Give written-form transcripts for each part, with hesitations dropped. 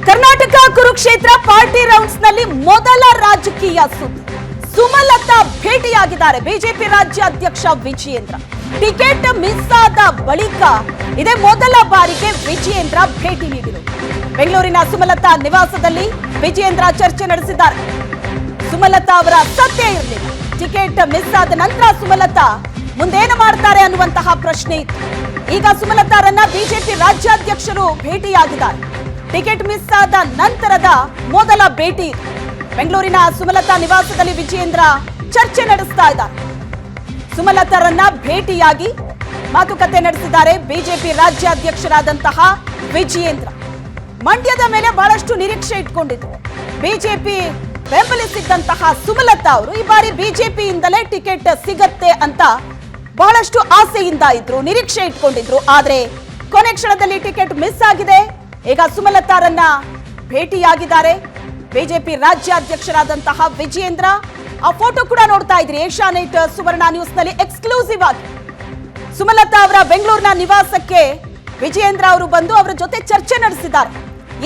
Karnataka Kurukshetra party rounds ನಲ್ಲಿ ಮೊದಲ ರಾಜಕೀಯ ಸುದ್ದಿ. ಸುಮಲತಾ ಭೇಟಿಯಾಗಿದ್ದಾರೆ ಬಿಜೆಪಿ ರಾಜ್ಯ ಅಧ್ಯಕ್ಷ ವಿಜಯೇಂದ್ರ. ಟಿಕೆಟ್ ಮಿಸ್ ಆದ ಬಳಿಕ ಇದೇ ಮೊದಲ ಬಾರಿಗೆ ವಿಜಯೇಂದ್ರ ಭೇಟಿ ನೀಡಿದರು. ಬೆಂಗಳೂರಿನ ಸುಮಲತಾ ನಿವಾಸದಲ್ಲಿ ವಿಜಯೇಂದ್ರ ಚರ್ಚೆ ನಡೆಸಿದ್ದಾರೆ. ಸುಮಲತಾ ಅವರ ಸತ್ಯ ಇರಲಿಲ್ಲ. ಟಿಕೆಟ್ ಮಿಸ್ ಆದ ನಂತರ ಸುಮಲತಾ ಮುಂದೇನು ಮಾಡ್ತಾರೆ ಅನ್ನುವಂತಹ ಪ್ರಶ್ನೆ ಇತ್ತು. ಈಗ ಸುಮಲತಾರನ್ನ ಬಿಜೆಪಿ ರಾಜ್ಯಾಧ್ಯಕ್ಷರು ಭೇಟಿಯಾಗಿದ್ದಾರೆ. ಟಿಕೆಟ್ ಮಿಸ್ ಆದ ನಂತರದ ಮೊದಲ ಭೇಟಿ. ಬೆಂಗಳೂರಿನ ಸುಮಲತಾ ನಿವಾಸದಲ್ಲಿ ವಿಜಯೇಂದ್ರ ಚರ್ಚೆ ನಡೆಸ್ತಾ ಇದ್ದಾರೆ. ಸುಮಲತಾರನ್ನ ಭೇಟಿಯಾಗಿ ಮಾತುಕತೆ ನಡೆಸಿದ್ದಾರೆ ಬಿಜೆಪಿ ರಾಜ್ಯಾಧ್ಯಕ್ಷರಾದಂತಹ ವಿಜಯೇಂದ್ರ. ಮಂಡ್ಯದ ಮೇಲೆ ಬಹಳಷ್ಟು ನಿರೀಕ್ಷೆ ಇಟ್ಕೊಂಡಿದ್ರು. ಬಿಜೆಪಿ ಬೆಂಬಲಿಸಿದ್ದಂತಹ ಸುಮಲತಾ ಅವರು ಈ ಬಾರಿ ಬಿಜೆಪಿಯಿಂದಲೇ ಟಿಕೆಟ್ ಸಿಗತ್ತೆ ಅಂತ ಬಹಳಷ್ಟು ಆಸೆಯಿಂದ ಇದ್ರು, ನಿರೀಕ್ಷೆ ಇಟ್ಕೊಂಡಿದ್ರು. ಆದ್ರೆ ಕೊನೆ ಕ್ಷಣದಲ್ಲಿ ಟಿಕೆಟ್ ಮಿಸ್ ಆಗಿದೆ. ಈಗ ಸುಮಲತಾರನ್ನ ಭೇಟಿಯಾಗಿದ್ದಾರೆ ಬಿಜೆಪಿ ರಾಜ್ಯಾಧ್ಯಕ್ಷರಾದಂತಹ ವಿಜಯೇಂದ್ರ. ಆ ಫೋಟೋ ಕೂಡ ನೋಡ್ತಾ ಇದ್ರಿ ಏಷ್ಯಾನೆಟ್ ಸುವರ್ಣ ನ್ಯೂಸ್ ನಲ್ಲಿ ಎಕ್ಸ್ಕ್ಲೂಸಿವ್ ಆಗಿ. ಸುಮಲತಾ ಅವರ ಬೆಂಗಳೂರಿನ ನಿವಾಸಕ್ಕೆ ವಿಜಯೇಂದ್ರ ಅವರು ಬಂದು ಅವರ ಜೊತೆ ಚರ್ಚೆ ನಡೆಸಿದ್ದಾರೆ.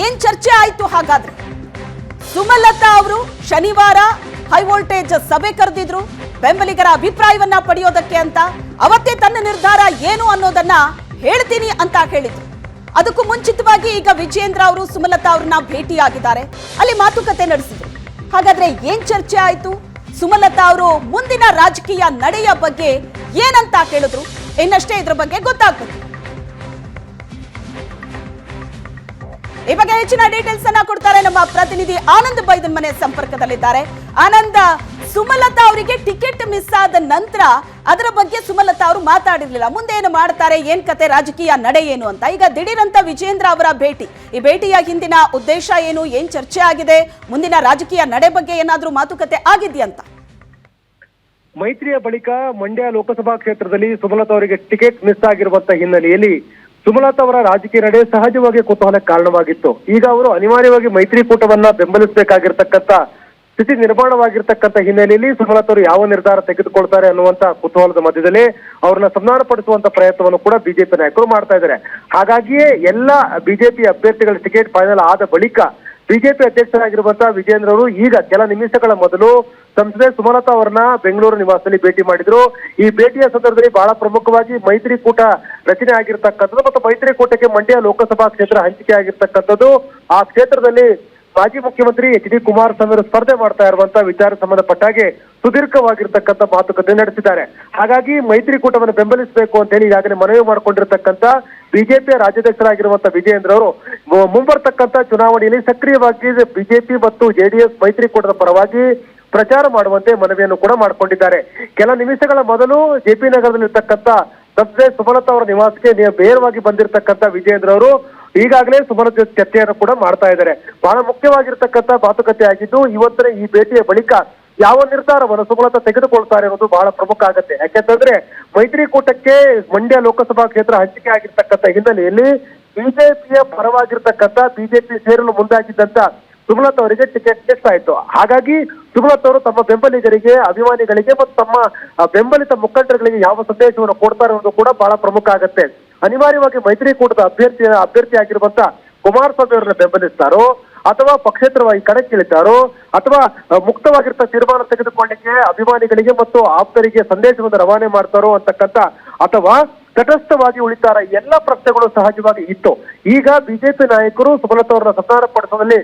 ಏನ್ ಚರ್ಚೆ ಆಯ್ತು ಹಾಗಾದ್ರೆ? ಸುಮಲತಾ ಅವರು ಶನಿವಾರ ಹೈ ವೋಲ್ಟೇಜ್ ಸಭೆ ಕರೆದಿದ್ರು ಬೆಂಬಲಿಗರ ಅಭಿಪ್ರಾಯವನ್ನ ಪಡೆಯೋದಕ್ಕೆ ಅಂತ. ಅವತ್ತೇ ತನ್ನ ನಿರ್ಧಾರ ಏನು ಅನ್ನೋದನ್ನ ಹೇಳ್ತೀನಿ ಅಂತ ಹೇಳಿದ್ರು. ಅದಕ್ಕೂ ಮುಂಚಿತವಾಗಿ ಈಗ ವಿಜಯೇಂದ್ರ ಅವರು ಸುಮಲತಾ ಅವ್ರನ್ನ ಭೇಟಿಯಾಗಿದ್ದಾರೆ, ಅಲ್ಲಿ ಮಾತುಕತೆ ನಡೆಸಿದ್ರು. ಹಾಗಾದ್ರೆ ಏನ್ ಚರ್ಚೆ ಆಯ್ತು? ಸುಮಲತಾ ಅವರು ಮುಂದಿನ ರಾಜಕೀಯ ನಡೆಯ ಬಗ್ಗೆ ಏನಂತ ಕೇಳಿದ್ರು? ಇನ್ನಷ್ಟೇ ಇದ್ರ ಬಗ್ಗೆ ಗೊತ್ತಾಗ್ತದೆ. ಈ ಬಗ್ಗೆ ಹೆಚ್ಚಿನ ಡೀಟೇಲ್ಸ್ ಅನ್ನ ಕೊಡ್ತಾರೆ ನಮ್ಮ ಪ್ರತಿನಿಧಿ ಆನಂದ್ ಬೈದನ್ ಮನೆ ಸಂಪರ್ಕದಲ್ಲಿದ್ದಾರೆ. ಆನಂದ, ಸುಮಲತಾ ಅವರಿಗೆ ಟಿಕೆಟ್ ಮಿಸ್ ಆದ ನಂತರ ಅದರ ಬಗ್ಗೆ ಸುಮಲತಾ ಅವರು ಮಾತಾಡಿರ್ಲಿಲ್ಲ. ಮುಂದೆ ಏನು ಮಾಡ್ತಾರೆ, ಏನ್ ಕತೆ, ರಾಜಕೀಯ ನಡೆ ಏನು ಅಂತ. ಈಗ ದಿಢೀರಂತ ವಿಜಯೇಂದ್ರ ಅವರ ಭೇಟಿ, ಈ ಭೇಟಿಯ ಹಿಂದಿನ ಉದ್ದೇಶ ಏನು, ಏನ್ ಚರ್ಚೆ ಆಗಿದೆ, ಮುಂದಿನ ರಾಜಕೀಯ ನಡೆ ಬಗ್ಗೆ ಏನಾದ್ರೂ ಮಾತುಕತೆ ಆಗಿದೆಯಂತ? ಮೈತ್ರಿಯ ಬಳಿಕ ಮಂಡ್ಯ ಲೋಕಸಭಾ ಕ್ಷೇತ್ರದಲ್ಲಿ ಸುಮಲತಾ ಅವರಿಗೆ ಟಿಕೆಟ್ ಮಿಸ್ ಆಗಿರುವಂತಹ ಹಿನ್ನೆಲೆಯಲ್ಲಿ ಸುಮಲತಾ ಅವರ ರಾಜಕೀಯ ನಡೆ ಸಹಜವಾಗಿ ಕುತೂಹಲಕ್ಕೆ ಕಾರಣವಾಗಿತ್ತು. ಈಗ ಅವರು ಅನಿವಾರ್ಯವಾಗಿ ಮೈತ್ರಿಕೂಟವನ್ನ ಬೆಂಬಲಿಸಬೇಕಾಗಿರ್ತಕ್ಕಂಥ ಸ್ಥಿತಿ ನಿರ್ಮಾಣವಾಗಿರ್ತಕ್ಕಂಥ ಹಿನ್ನೆಲೆಯಲ್ಲಿ ಸುಮಲತಾ ಅವರು ಯಾವ ನಿರ್ಧಾರ ತೆಗೆದುಕೊಳ್ತಾರೆ ಅನ್ನುವಂತ ಕುತೂಹಲದ ಮಧ್ಯದಲ್ಲಿ ಅವ್ರನ್ನ ಸಮಾಧಾನಪಡಿಸುವಂತ ಪ್ರಯತ್ನವನ್ನು ಕೂಡ ಬಿಜೆಪಿ ನಾಯಕರು ಮಾಡ್ತಾ ಇದ್ದಾರೆ. ಹಾಗಾಗಿಯೇ ಎಲ್ಲ ಬಿಜೆಪಿ ಅಭ್ಯರ್ಥಿಗಳ ಟಿಕೆಟ್ ಫೈನಲ್ ಆದ ಬಳಿಕ ಬಿಜೆಪಿ ಅಧ್ಯಕ್ಷರಾಗಿರುವಂತಹ ವಿಜಯೇಂದ್ರ ಅವರು ಈಗ ಕೆಲ ನಿಮಿಷಗಳ ಮೊದಲು ಸಂಸದೆ ಸುಮಲತಾ ಅವರನ್ನ ಬೆಂಗಳೂರು ನಿವಾಸದಲ್ಲಿ ಭೇಟಿ ಮಾಡಿದ್ರು. ಈ ಭೇಟಿಯ ಸಂದರ್ಭದಲ್ಲಿ ಬಹಳ ಪ್ರಮುಖವಾಗಿ ಮೈತ್ರಿಕೂಟ ರಚನೆ ಆಗಿರ್ತಕ್ಕಂಥದ್ದು ಮತ್ತು ಮೈತ್ರಿಕೂಟಕ್ಕೆ ಮಂಡ್ಯ ಲೋಕಸಭಾ ಕ್ಷೇತ್ರ ಹಂಚಿಕೆ ಆಗಿರ್ತಕ್ಕಂಥದ್ದು. ಆ ಕ್ಷೇತ್ರದಲ್ಲಿ ಮಾಜಿ ಮುಖ್ಯಮಂತ್ರಿ ಎಚ್ ಡಿ ಕುಮಾರಸ್ವಾಮಿ ಅವರು ಸ್ಪರ್ಧೆ ಮಾಡ್ತಾ ಇರುವಂತಹ ವಿಚಾರ ಸಂಬಂಧಪಟ್ಟ ಹಾಗೆ ಸುದೀರ್ಘವಾಗಿರ್ತಕ್ಕಂಥ ಮಾತುಕತೆ ನಡೆಸಿದ್ದಾರೆ. ಹಾಗಾಗಿ ಮೈತ್ರಿಕೂಟವನ್ನು ಬೆಂಬಲಿಸಬೇಕು ಅಂತ ಹೇಳಿ ಈಗಾಗಲೇ ಮನವಿ ಮಾಡಿಕೊಂಡಿರ್ತಕ್ಕಂಥ ಬಿಜೆಪಿಯ ರಾಜ್ಯಾಧ್ಯಕ್ಷರಾಗಿರುವಂತಹ ವಿಜಯೇಂದ್ರ ಅವರು ಮುಂಬರ್ತಕ್ಕಂಥ ಚುನಾವಣೆಯಲ್ಲಿ ಸಕ್ರಿಯವಾಗಿ ಬಿಜೆಪಿ ಮತ್ತು ಜೆಡಿಎಸ್ ಮೈತ್ರಿಕೂಟದ ಪರವಾಗಿ ಪ್ರಚಾರ ಮಾಡುವಂತೆ ಮನವಿಯನ್ನು ಕೂಡ ಮಾಡಿಕೊಂಡಿದ್ದಾರೆ. ಕೆಲ ನಿಮಿಷಗಳ ಮೊದಲು ಜೆಪಿ ನಗರದಲ್ಲಿರ್ತಕ್ಕಂಥ ಸಂಸದೆ ಸುಮಲತಾ ಅವರ ನಿವಾಸಕ್ಕೆ ನೇರವಾಗಿ ಬಂದಿರತಕ್ಕಂಥ ವಿಜಯೇಂದ್ರ ಅವರು ಈಗಾಗಲೇ ಸುಮಲತಾ ಚರ್ಚೆಯನ್ನು ಕೂಡ ಮಾಡ್ತಾ ಇದ್ದಾರೆ. ಬಹಳ ಮುಖ್ಯವಾಗಿರ್ತಕ್ಕಂಥ ಮಾತುಕತೆ ಆಗಿದ್ದು ಇವತ್ತಿನ ಈ ಭೇಟಿಯ ಬಳಿಕ ಯಾವ ನಿರ್ಧಾರವನ್ನು ಸುಮಲತಾ ತೆಗೆದುಕೊಳ್ತಾರೆ ಅನ್ನೋದು ಬಹಳ ಪ್ರಮುಖ ಆಗುತ್ತೆ. ಯಾಕೆಂತಂದ್ರೆ ಮೈತ್ರಿಕೂಟಕ್ಕೆ ಮಂಡ್ಯ ಲೋಕಸಭಾ ಕ್ಷೇತ್ರ ಹಂಚಿಕೆ ಆಗಿರ್ತಕ್ಕಂಥ ಹಿನ್ನೆಲೆಯಲ್ಲಿ ಬಿಜೆಪಿಯ ಪರವಾಗಿರ್ತಕ್ಕಂಥ ಬಿಜೆಪಿ ಸೇರಲು ಮುಂದಾಗಿದ್ದಂತ ಸುಮಲತಾ ಅವರಿಗೆ ಟಿಕೆಟ್ ಮಿಸ್ ಆಯ್ತು. ಹಾಗಾಗಿ ಸುಮಲತಾ ಅವರು ತಮ್ಮ ಬೆಂಬಲಿಗರಿಗೆ, ಅಭಿಮಾನಿಗಳಿಗೆ ಮತ್ತು ತಮ್ಮ ಬೆಂಬಲಿತ ಮುಖಂಡರುಗಳಿಗೆ ಯಾವ ಸಂದೇಶವನ್ನು ಕೊಡ್ತಾರೆ ಅನ್ನೋದು ಕೂಡ ಬಹಳ ಪ್ರಮುಖ ಆಗುತ್ತೆ. ಅನಿವಾರ್ಯವಾಗಿ ಮೈತ್ರಿಕೂಟದ ಅಭ್ಯರ್ಥಿ ಆಗಿರುವಂತ ಕುಮಾರಸ್ವಾಮಿ ಅವರನ್ನ ಬೆಂಬಲಿಸ್ತಾರೋ ಅಥವಾ ಪಕ್ಷೇತರವಾಗಿ ಕಣಕ್ಕಿಳಿತಾರೋ ಅಥವಾ ಮುಕ್ತವಾಗಿರ್ತ ತೀರ್ಮಾನ ತೆಗೆದುಕೊಳ್ಳಿಕ್ಕೆ ಅಭಿಮಾನಿಗಳಿಗೆ ಮತ್ತು ಆಪ್ತರಿಗೆ ಸಂದೇಶವನ್ನು ರವಾನೆ ಮಾಡ್ತಾರೋ ಅಂತಕ್ಕಂಥ ಅಥವಾ ತಟಸ್ಥವಾಗಿ ಉಳಿತಾರ, ಎಲ್ಲ ಪ್ರಶ್ನೆಗಳು ಸಹಜವಾಗಿ ಇತ್ತು. ಈಗ ಬಿಜೆಪಿ ನಾಯಕರು ಸುಮಲತಾ ಅವರನ್ನ ಸಮಾಧಾನಪಡಿಸುವಲ್ಲಿ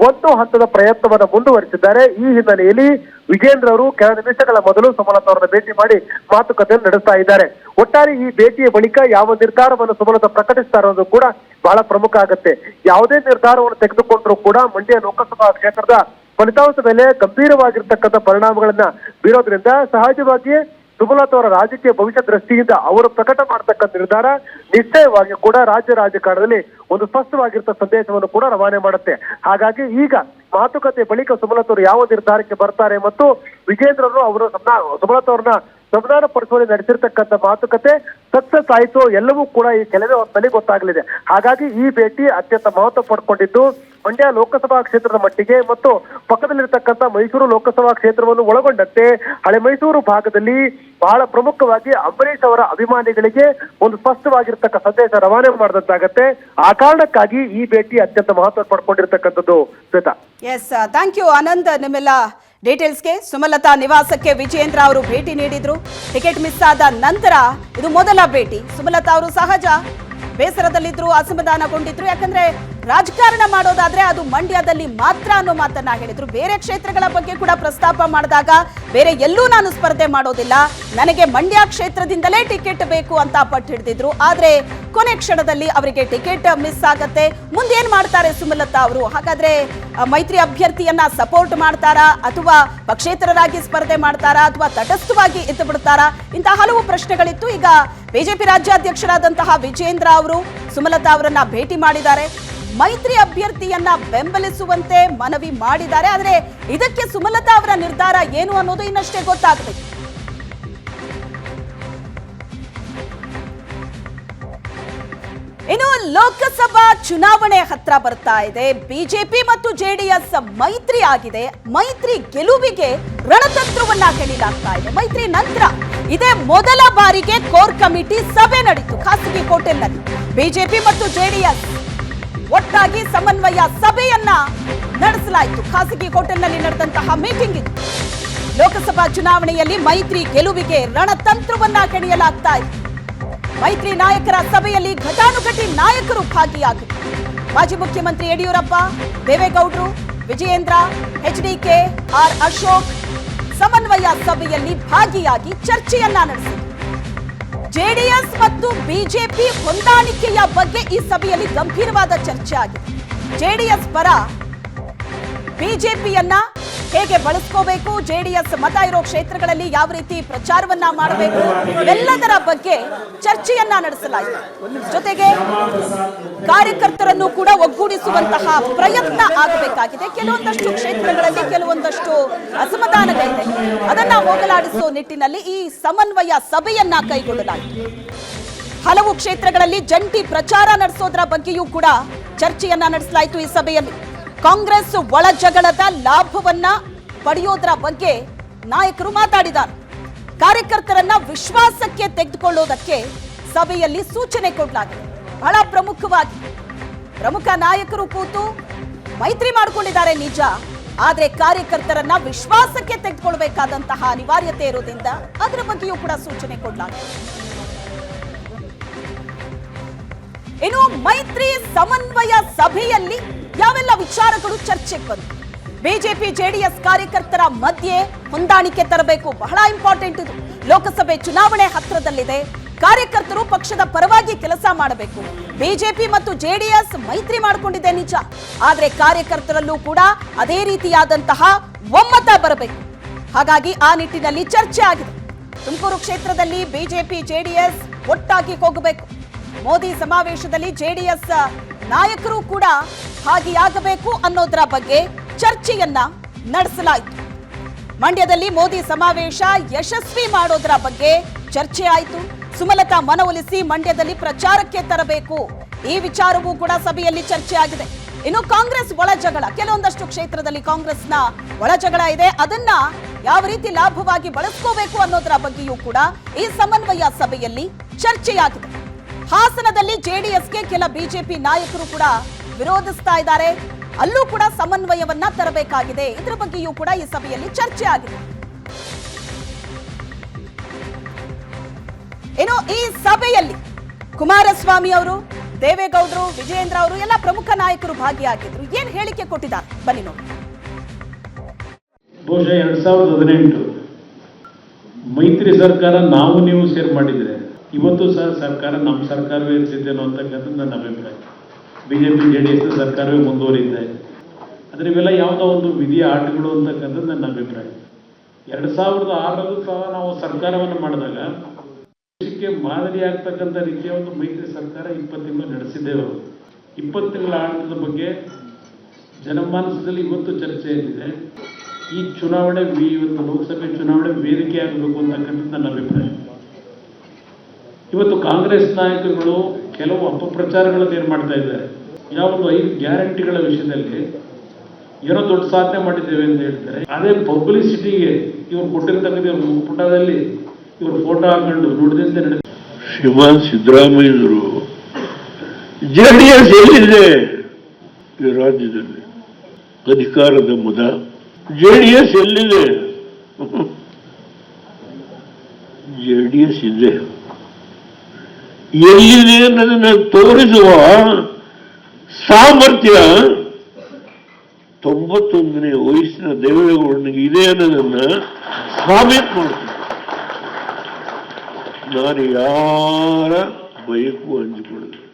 ಒಂದು ಹಂತದ ಪ್ರಯತ್ನವನ್ನು ಮುಂದುವರಿಸಿದ್ದಾರೆ. ಈ ಹಿನ್ನೆಲೆಯಲ್ಲಿ ವಿಜೇಂದ್ರ ಅವರು ಕೆಲ ನಿಮಿಷಗಳ ಮೊದಲು ಸುಮಲತಾ ಅವರನ್ನ ಭೇಟಿ ಮಾಡಿ ಮಾತುಕತೆಯನ್ನು ನಡೆಸ್ತಾ ಇದ್ದಾರೆ. ಒಟ್ಟಾರೆ ಈ ಭೇಟಿಯ ಬಳಿಕ ಯಾವ ನಿರ್ಧಾರವನ್ನು ಸುಮಲತಾ ಪ್ರಕಟಿಸ್ತಾರೆ ಅನ್ನೋದು ಕೂಡ ಬಹಳ ಪ್ರಮುಖ ಆಗುತ್ತೆ. ಯಾವುದೇ ನಿರ್ಧಾರವನ್ನು ತೆಗೆದುಕೊಂಡ್ರೂ ಕೂಡ ಮಂಡ್ಯ ಲೋಕಸಭಾ ಕ್ಷೇತ್ರದ ಫಲಿತಾಂಶದ ಮೇಲೆ ಗಂಭೀರವಾಗಿರ್ತಕ್ಕಂಥ ಪರಿಣಾಮಗಳನ್ನ ಬೀರೋದ್ರಿಂದ ಸಹಜವಾಗಿ ಸುಮಲತಾ ಅವರ ರಾಜಕೀಯ ಭವಿಷ್ಯ ದೃಷ್ಟಿಯಿಂದ ಅವರು ಪ್ರಕಟ ಮಾಡತಕ್ಕಂಥ ನಿರ್ಧಾರ ನಿಶ್ಚಯವಾಗಿ ಕೂಡ ರಾಜ್ಯ ರಾಜಕಾರಣದಲ್ಲಿ ಒಂದು ಸ್ಪಷ್ಟವಾಗಿರ್ತ ಸಂದೇಶವನ್ನು ಕೂಡ ರವಾನೆ ಮಾಡುತ್ತೆ. ಹಾಗಾಗಿ ಈಗ ಮಾತುಕತೆ ಬಳಿಕ ಸುಮಲತಾ ಅವರು ಯಾವ ನಿರ್ಧಾರಕ್ಕೆ ಬರ್ತಾರೆ ಮತ್ತು ವಿಜೇಂದ್ರರು ಅವರು ಸುಮಲತಾ ಅವ್ರನ್ನ ಸಂಧಾನ ಪಡಿಸುವಲ್ಲಿ ನಡೆಸಿರ್ತಕ್ಕಂಥ ಮಾತುಕತೆ ಸಕ್ಸಸ್ ಆಯಿತು ಎಲ್ಲವೂ ಕೂಡ ಈ ಕೆಲವೇ ಹೊತ್ತಲ್ಲಿ ಗೊತ್ತಾಗಲಿದೆ. ಹಾಗಾಗಿ ಈ ಭೇಟಿ ಅತ್ಯಂತ ಮಹತ್ವ ಪಡ್ಕೊಂಡಿದ್ದು ಮಂಡ್ಯ ಲೋಕಸಭಾ ಕ್ಷೇತ್ರದ ಮಟ್ಟಿಗೆ ಮತ್ತು ಪಕ್ಕದಲ್ಲಿರ್ತಕ್ಕಂಥ ಮೈಸೂರು ಲೋಕಸಭಾ ಕ್ಷೇತ್ರವನ್ನು ಒಳಗೊಂಡಂತೆ ಹಳೆ ಮೈಸೂರು ಭಾಗದಲ್ಲಿ ಬಹಳ ಪ್ರಮುಖವಾಗಿ ಅಂಬರೀಶ್ ಅವರ ಅಭಿಮಾನಿಗಳಿಗೆ ಒಂದು ಸ್ಪಷ್ಟವಾಗಿರ್ತಕ್ಕ ಸಂದೇಶ ರವಾನೆ ಮಾಡಿದಂತಾಗತ್ತೆ. ಆ ಕಾರಣಕ್ಕಾಗಿ ಈ ಭೇಟಿ ಅತ್ಯಂತ ಮಹತ್ವ ಪಡ್ಕೊಂಡಿರ್ತಕ್ಕಂಥದ್ದು. Shweta, yes, thank you Anand. ನಿಮ್ಮೆಲ್ಲ ಡೀಟೇಲ್ಸ್ಗೆ. ಸುಮಲತಾ ನಿವಾಸಕ್ಕೆ ವಿಜಯೇಂದ್ರ ಅವರು ಭೇಟಿ ನೀಡಿದ್ರು. ಟಿಕೆಟ್ ಮಿಸ್ ಆದ ನಂತರ ಇದು ಮೊದಲ ಭೇಟಿ. ಸುಮಲತಾ ಅವರು ಸಹಜ ಬೇಸರದಲ್ಲಿದ್ರು, ಅಸಮಾಧಾನಗೊಂಡಿದ್ರು. ಯಾಕಂದ್ರೆ ರಾಜಕಾರಣ ಮಾಡೋದಾದ್ರೆ ಅದು ಮಂಡ್ಯದಲ್ಲಿ ಮಾತ್ರ ಅನ್ನೋ ಮಾತನ್ನ ಹೇಳಿದ್ರು. ಬೇರೆ ಕ್ಷೇತ್ರಗಳ ಬಗ್ಗೆ ಕೂಡ ಪ್ರಸ್ತಾಪ ಮಾಡಿದಾಗ ಬೇರೆ ಎಲ್ಲೂ ನಾನು ಸ್ಪರ್ಧೆ ಮಾಡೋದಿಲ್ಲ, ನನಗೆ ಮಂಡ್ಯ ಕ್ಷೇತ್ರದಿಂದಲೇ ಟಿಕೆಟ್ ಬೇಕು ಅಂತ ಪಟ್ಟು ಹಿಡಿದಿದ್ರು. ಆದ್ರೆ ಕೊನೆ ಕ್ಷಣದಲ್ಲಿ ಅವರಿಗೆ ಟಿಕೆಟ್ ಮಿಸ್ ಆಗತ್ತೆ. ಮುಂದೇನ್ ಮಾಡ್ತಾರೆ ಸುಮಲತಾ ಅವರು? ಹಾಗಾದ್ರೆ ಮೈತ್ರಿ ಅಭ್ಯರ್ಥಿಯನ್ನ ಸಪೋರ್ಟ್ ಮಾಡ್ತಾರಾ ಅಥವಾ ಪಕ್ಷೇತರರಾಗಿ ಸ್ಪರ್ಧೆ ಮಾಡ್ತಾರಾ ಅಥವಾ ತಟಸ್ಥವಾಗಿ ಇದ್ದು ಬಿಡ್ತಾರಾ? ಇಂತಹ ಹಲವು ಪ್ರಶ್ನೆಗಳಿತ್ತು. ಈಗ ಬಿಜೆಪಿ ರಾಜ್ಯಾಧ್ಯಕ್ಷರಾದಂತಹ ವಿಜಯೇಂದ್ರ ಅವರು ಸುಮಲತಾ ಅವರನ್ನ ಭೇಟಿ ಮಾಡಿದ್ದಾರೆ. ಮೈತ್ರಿ ಅಭ್ಯರ್ಥಿಯನ್ನ ಬೆಂಬಲಿಸುವಂತೆ ಮನವಿ ಮಾಡಿದ್ದಾರೆ. ಆದರೆ ಇದಕ್ಕೆ ಸುಮಲತಾ ಅವರ ನಿರ್ಧಾರ ಏನು ಅನ್ನೋದು ಇನ್ನಷ್ಟೇ ಗೊತ್ತಾಗಬೇಕು. ಇನ್ನು ಲೋಕಸಭಾ ಚುನಾವಣೆ ಹತ್ರ ಬರ್ತಾ ಇದೆ. ಬಿಜೆಪಿ ಮತ್ತು ಜೆಡಿಎಸ್ ಮೈತ್ರಿ ಆಗಿದೆ. ಮೈತ್ರಿ ಗೆಲುವಿಗೆ ರಣತಂತ್ರವನ್ನ ಕೆಣಿಲಾಗ್ತಾ ಇದೆ. ಮೈತ್ರಿ ನಂತರ ಇದೇ ಮೊದಲ ಬಾರಿಗೆ ಕೋರ್ ಕಮಿಟಿ ಸಭೆ ನಡೆಯಿತು ಖಾಸಗಿ ಹೋಟೆಲ್ನಲ್ಲಿ. ಬಿಜೆಪಿ ಮತ್ತು ಜೆಡಿಎಸ್ ಒಟ್ಟಾಗಿ ಸಮನ್ವಯ ಸಭೆಯನ್ನ ನಡೆಸಲಾಯಿತು. ಖಾಸಗಿ ಹೋಟೆಲ್ನಲ್ಲಿ ನಡೆದಂತಹ ಮೀಟಿಂಗ್ ಇದು. ಲೋಕಸಭಾ ಚುನಾವಣೆಯಲ್ಲಿ ಮೈತ್ರಿ ಗೆಲುವಿಗೆ ರಣತಂತ್ರವನ್ನ ಕೆಣಿಯಲಾಗ್ತಾ ಇದೆ. ಮೈತ್ರಿ ನಾಯಕರ ಸಭೆಯಲ್ಲಿ ಘಟಾನುಘಟಿ ನಾಯಕರು ಭಾಗಿಯಾಗಿದ್ದರು. ಮಾಜಿ ಮುಖ್ಯಮಂತ್ರಿ ಯಡಿಯೂರಪ್ಪ, ದೇವೇಗೌಡರು, ವಿಜಯೇಂದ್ರ, ಎಚ್ಡಿಕೆ, ಆರ್ ಅಶೋಕ್ ಸಮನ್ವಯ ಸಭೆಯಲ್ಲಿ ಭಾಗಿಯಾಗಿ ಚರ್ಚೆಯನ್ನ ನಡೆಸಿದರು. ಜೆಡಿಎಸ್ ಮತ್ತು ಬಿಜೆಪಿ ಹೊಂದಾಣಿಕೆಯ ಬಗ್ಗೆ ಈ ಸಭೆಯಲ್ಲಿ ಗಂಭೀರವಾದ ಚರ್ಚೆ ಆಗಿದೆ. ಜೆಡಿಎಸ್ ಪರ ಬಿಜೆಪಿಯನ್ನ ಹೇಗೆ ಬಳಸ್ಕೋಬೇಕು, ಜೆಡಿಎಸ್ ಮತ ಇರೋ ಕ್ಷೇತ್ರಗಳಲ್ಲಿ ಯಾವ ರೀತಿ ಪ್ರಚಾರವನ್ನ ಮಾಡಬೇಕು, ಇವೆಲ್ಲದರ ಬಗ್ಗೆ ಚರ್ಚೆಯನ್ನ ನಡೆಸಲಾಯಿತು. ಜೊತೆಗೆ ಕಾರ್ಯಕರ್ತರನ್ನು ಕೂಡ ಒಗ್ಗೂಡಿಸುವಂತಹ ಪ್ರಯತ್ನ ಆಗಬೇಕಾಗಿದೆ. ಕೆಲವೊಂದಷ್ಟು ಕ್ಷೇತ್ರಗಳಲ್ಲಿ ಕೆಲವೊಂದಷ್ಟು ಅಸಮಾಧಾನಗಳಿದೆ, ಅದನ್ನ ಹೋಗಲಾಡಿಸುವ ನಿಟ್ಟಿನಲ್ಲಿ ಈ ಸಮನ್ವಯ ಸಭೆಯನ್ನ ಕೈಗೊಳ್ಳಲಾಯಿತು. ಹಲವು ಕ್ಷೇತ್ರಗಳಲ್ಲಿ ಜಂಟಿ ಪ್ರಚಾರ ನಡೆಸೋದ್ರ ಬಗ್ಗೆಯೂ ಕೂಡ ಚರ್ಚೆಯನ್ನ ನಡೆಸಲಾಯಿತು. ಈ ಸಭೆಯಲ್ಲಿ ಕಾಂಗ್ರೆಸ್ ಒಳ ಜಗಳದ ಲಾಭವನ್ನ ಪಡೆಯೋದ್ರ ಬಗ್ಗೆ ನಾಯಕರು ಮಾತಾಡಿದ್ದಾರೆ. ಕಾರ್ಯಕರ್ತರನ್ನ ವಿಶ್ವಾಸಕ್ಕೆ ತೆಗೆದುಕೊಳ್ಳೋದಕ್ಕೆ ಸಭೆಯಲ್ಲಿ ಸೂಚನೆ ಕೊಡಲಾಗಿದೆ. ಬಹಳ ಪ್ರಮುಖವಾಗಿ ಪ್ರಮುಖ ನಾಯಕರು ಕೂತು ಮೈತ್ರಿ ಮಾಡಿಕೊಂಡಿದ್ದಾರೆ ನಿಜ, ಆದ್ರೆ ಕಾರ್ಯಕರ್ತರನ್ನ ವಿಶ್ವಾಸಕ್ಕೆ ತೆಗೆದುಕೊಳ್ಬೇಕಾದಂತಹ ಅನಿವಾರ್ಯತೆ ಇರೋದ್ರಿಂದ ಅದರ ಬಗ್ಗೆಯೂ ಕೂಡ ಸೂಚನೆ ಕೊಡಲಾಗಿದೆ. ಇನ್ನು ಮೈತ್ರಿ ಸಮನ್ವಯ ಸಭೆಯಲ್ಲಿ ಯಾವೆಲ್ಲ ವಿಚಾರಗಳು ಚರ್ಚೆಗೆ ಬಂತು? ಬಿಜೆಪಿ ಜೆಡಿಎಸ್ ಕಾರ್ಯಕರ್ತರ ಮಧ್ಯೆ ಹೊಂದಾಣಿಕೆ ತರಬೇಕು, ಬಹಳ ಇಂಪಾರ್ಟೆಂಟ್ ಇದು. ಲೋಕಸಭೆ ಚುನಾವಣೆ ಹತ್ತಿರದಲ್ಲಿದೆ. ಕಾರ್ಯಕರ್ತರು ಪಕ್ಷದ ಪರವಾಗಿ ಕೆಲಸ ಮಾಡಬೇಕು. ಬಿಜೆಪಿ ಮತ್ತು ಜೆಡಿಎಸ್ ಮೈತ್ರಿ ಮಾಡಿಕೊಂಡಿದೆ ನಿಜ, ಆದ್ರೆ ಕಾರ್ಯಕರ್ತರಲ್ಲೂ ಕೂಡ ಅದೇ ರೀತಿಯಾದಂತಹ ಒಮ್ಮತ ಬರಬೇಕು. ಹಾಗಾಗಿ ಆ ನಿಟ್ಟಿನಲ್ಲಿ ಚರ್ಚೆ ಆಗಿದೆ. ತುಮಕೂರು ಕ್ಷೇತ್ರದಲ್ಲಿ ಬಿಜೆಪಿ ಜೆಡಿಎಸ್ ಒಟ್ಟಾಗಿ ಹೋಗಬೇಕು. ಮೋದಿ ಸಮಾವೇಶದಲ್ಲಿ ಜೆಡಿಎಸ್ ನಾಯಕರು ಕೂಡ ಭಾಗಿಯಾಗಬೇಕು ಅನ್ನೋದರ ಬಗ್ಗೆ ಚರ್ಚೆಯನ್ನ ನಡೆಸಲಾಯಿತು. ಮಂಡ್ಯದಲ್ಲಿ ಮೋದಿ ಸಮಾವೇಶ ಯಶಸ್ವಿ ಮಾಡೋದರ ಬಗ್ಗೆ ಚರ್ಚೆ ಆಯಿತು. ಸುಮಲತಾ ಮನವೊಲಿಸಿ ಮಂಡ್ಯದಲ್ಲಿ ಪ್ರಚಾರಕ್ಕೆ ತರಬೇಕು, ಈ ವಿಚಾರವೂ ಕೂಡ ಸಭೆಯಲ್ಲಿ ಚರ್ಚೆ ಆಗಿದೆ. ಇನ್ನು ಕಾಂಗ್ರೆಸ್ ಒಳಜಗಳ, ಕೆಲವೊಂದಷ್ಟು ಕ್ಷೇತ್ರದಲ್ಲಿ ಕಾಂಗ್ರೆಸ್ನ ಒಳಜಗಳ ಇದೆ, ಅದನ್ನ ಯಾವ ರೀತಿ ಲಾಭವಾಗಿ ಬಳಸ್ಕೋಬೇಕು ಅನ್ನೋದರ ಬಗ್ಗೆಯೂ ಕೂಡ ಈ ಸಮನ್ವಯ ಸಭೆಯಲ್ಲಿ ಚರ್ಚೆಯಾಗಿದೆ. ಹಾಸನದಲ್ಲಿ ಜೆಡಿಎಸ್ಗೆ ಕೆಲ ಬಿಜೆಪಿ ನಾಯಕರು ಕೂಡ ವಿರೋಧಿಸ್ತಾ ಇದ್ದಾರೆ, ಅಲ್ಲೂ ಕೂಡ ಸಮನ್ವಯವನ್ನ ತರಬೇಕಾಗಿದೆ. ಇದರ ಬಗ್ಗೆಯೂ ಕೂಡ ಈ ಸಭೆಯಲ್ಲಿ ಚರ್ಚೆ ಆಗಿದೆ. ಇನ್ನು ಈ ಸಭೆಯಲ್ಲಿ ಕುಮಾರಸ್ವಾಮಿ ಅವರು, ದೇವೇಗೌಡರು, ವಿಜಯೇಂದ್ರ ಅವರು ಎಲ್ಲ ಪ್ರಮುಖ ನಾಯಕರು ಭಾಗಿಯಾಗಿದ್ರು. ಏನ್ ಹೇಳಿಕೆ ಕೊಟ್ಟಿದ್ದಾರೆ ಬನ್ನಿ ನೋಡಿ. ಬಹುಶಃ 2018 ಮೈತ್ರಿ ಸರ್ಕಾರ ನಾವು ನೀವು ಸೇರ್ ಮಾಡಿದ್ರೆ ಇವತ್ತು ಸಹ ಸರ್ಕಾರ ನಮ್ಮ ಸರ್ಕಾರವೇ ಇರ್ತಿದ್ದೇನೋ ಅಂತಕ್ಕಂಥದ್ದು ನನ್ನ ಅಭಿಪ್ರಾಯ. ಬಿಜೆಪಿ ಜೆಡಿಎಸ್ ಸರ್ಕಾರವೇ ಮುಂದುವರಿದೆ. ಆದರೆ ಇವೆಲ್ಲ ಯಾವುದೋ ಒಂದು ವಿಧಿಯ ಆಟಗಳು ಅಂತಕ್ಕಂಥದ್ದು ನನ್ನ ಅಭಿಪ್ರಾಯ. 2006ರಲ್ಲೂ ಸಹ ನಾವು ಸರ್ಕಾರವನ್ನು ಮಾಡಿದಾಗ ದೇಶಕ್ಕೆ ಮಾದರಿ ಆಗ್ತಕ್ಕಂಥ ರೀತಿಯ ಒಂದು ಮೈತ್ರಿ ಸರ್ಕಾರ 20 ತಿಂಗಳು ನಡೆಸಿದ್ದೇವೆ. 20 ತಿಂಗಳ ಆಡಳಿತದ ಬಗ್ಗೆ ಜನಮಾನಸದಲ್ಲಿ ಇವತ್ತು ಚರ್ಚೆ ಇದೆ. ಈ ಚುನಾವಣೆ ಇವತ್ತು ಲೋಕಸಭೆ ಚುನಾವಣೆ ವೇದಿಕೆ ಆಗಬೇಕು ಅಂತಕ್ಕಂಥದ್ದು ನನ್ನ ಅಭಿಪ್ರಾಯ. ಇವತ್ತು ಕಾಂಗ್ರೆಸ್ ನಾಯಕರುಗಳು ಕೆಲವು ಅಪಪ್ರಚಾರಗಳನ್ನು ಏನು ಮಾಡ್ತಾ ಇದ್ದಾರೆ. ಯಾವುದು 5 ಗ್ಯಾರಂಟಿಗಳ ವಿಷಯದಲ್ಲಿ ಏನೋ ದೊಡ್ಡ ಸಾಧನೆ ಮಾಡಿದ್ದೇವೆ ಅಂತ ಹೇಳ್ತಾರೆ. ಅದೇ ಪಬ್ಲಿಸಿಟಿಗೆ ಇವ್ರು ಕೊಟ್ಟಿರ್ತಕ್ಕಂಥ ಇವ್ರ ಪುಟದಲ್ಲಿ ಇವ್ರ ಫೋಟೋ ಹಾಕೊಂಡು ನುಡಿದಂತೆ ನಡೆದ ಶ್ರೀಮಾನ್ ಸಿದ್ದರಾಮಯ್ಯರು JDS ಎಲ್ಲಿದೆ ಈ ರಾಜ್ಯದಲ್ಲಿ? ಅಧಿಕಾರದ ಮುದ. JDS ಎಲ್ಲಿದೆ? JDS ಇದೆ. ಎಲ್ಲಿದೆ ಅನ್ನೋದನ್ನು ತೋರಿಸುವ ಸಾಮರ್ಥ್ಯ 91ನೇ ವಯಸ್ಸಿನ ದೇವೇಗೌಡನಿಗೆ ಇದೆ ಅನ್ನೋದನ್ನ ಸಾಬೀತು ಮಾಡ್ತೀನಿ. ನಾನು ಯಾರ ಭಯಕ್ಕೂ ಹಂಚಿಕೊಳ್ಳೋದಿಲ್ಲ,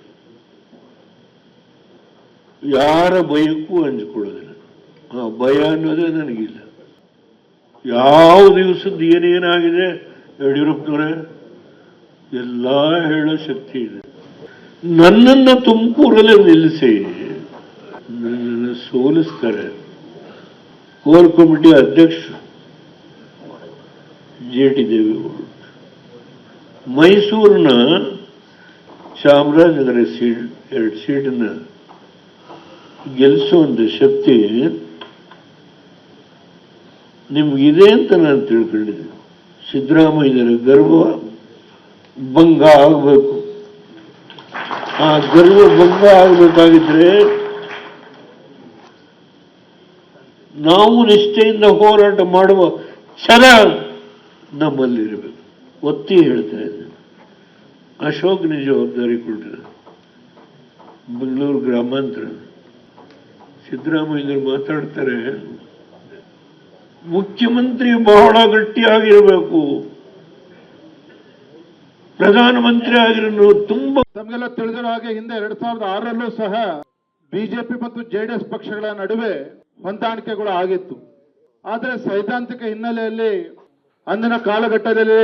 ಯಾರ ಭಯಕ್ಕೂ ಹಂಚಿಕೊಳ್ಳೋದಿಲ್ಲ. ಆ ಭಯ ಅನ್ನೋದೇ ನನಗಿಲ್ಲ. ಯಾವ ದಿವಸದ ಏನೇನಾಗಿದೆ ಯಡಿಯೂರಪ್ಪನವರೇ ಎಲ್ಲ ಹೇಳೋ ಶಕ್ತಿ ಇದೆ. ನನ್ನನ್ನು ತುಮಕೂರಲ್ಲೇ ನಿಲ್ಲಿಸಿ ನನ್ನನ್ನು ಸೋಲಿಸ್ತಾರೆ. ಕೋರ್ ಕಮಿಟಿ ಅಧ್ಯಕ್ಷರು JT ದೇವೇಗೌಡರು. ಮೈಸೂರಿನ ಚಾಮರಾಜನಗರ ಸೀಟ್ 2 ಸೀಟನ್ನ ಗೆಲ್ಲಿಸುವಂಥ ಶಕ್ತಿ ನಿಮಗಿದೆ ಅಂತ ನಾನು ತಿಳ್ಕೊಂಡಿದ್ದೆ. ಸಿದ್ದರಾಮಯ್ಯರ ಗರ್ವ ಭಂಗ ಆಗಬೇಕು. ಆ ಗರ್ವ ಭಂಗ ಆಗಬೇಕಾಗಿದ್ರೆ ನಾವು ನಿಷ್ಠೆಯಿಂದ ಹೋರಾಟ ಮಾಡುವ ಛಲ ನಮ್ಮಲ್ಲಿರಬೇಕು. ಒತ್ತಿ ಹೇಳ್ತಾ ಇದ್ದೇನೆ. ಅಶೋಕ್ನ ಜವಾಬ್ದಾರಿ ಕೊಟ್ಟಿದ್ದಾರೆ, ಬೆಂಗಳೂರು ಗ್ರಾಮಾಂತರ. ಸಿದ್ದರಾಮಯ್ಯರು ಮಾತಾಡ್ತಾರೆ, ಮುಖ್ಯಮಂತ್ರಿ ಬಹಳ ಗಟ್ಟಿಯಾಗಿರಬೇಕು, ಪ್ರಧಾನಮಂತ್ರಿ ಆಗಿರೋ ತುಂಬಾ. ತಮಗೆಲ್ಲ ತಿಳಿದಿರೋ ಹಾಗೆ ಹಿಂದೆ 2006ರಲ್ಲೂ ಸಹ ಬಿಜೆಪಿ ಮತ್ತು JDS ಪಕ್ಷಗಳ ನಡುವೆ ಹೊಂದಾಣಿಕೆಗಳು ಆಗಿತ್ತು. ಆದರೆ ಸೈದ್ಧಾಂತಿಕ ಹಿನ್ನೆಲೆಯಲ್ಲಿ ಅಂದಿನ ಕಾಲಘಟ್ಟದಲ್ಲಿ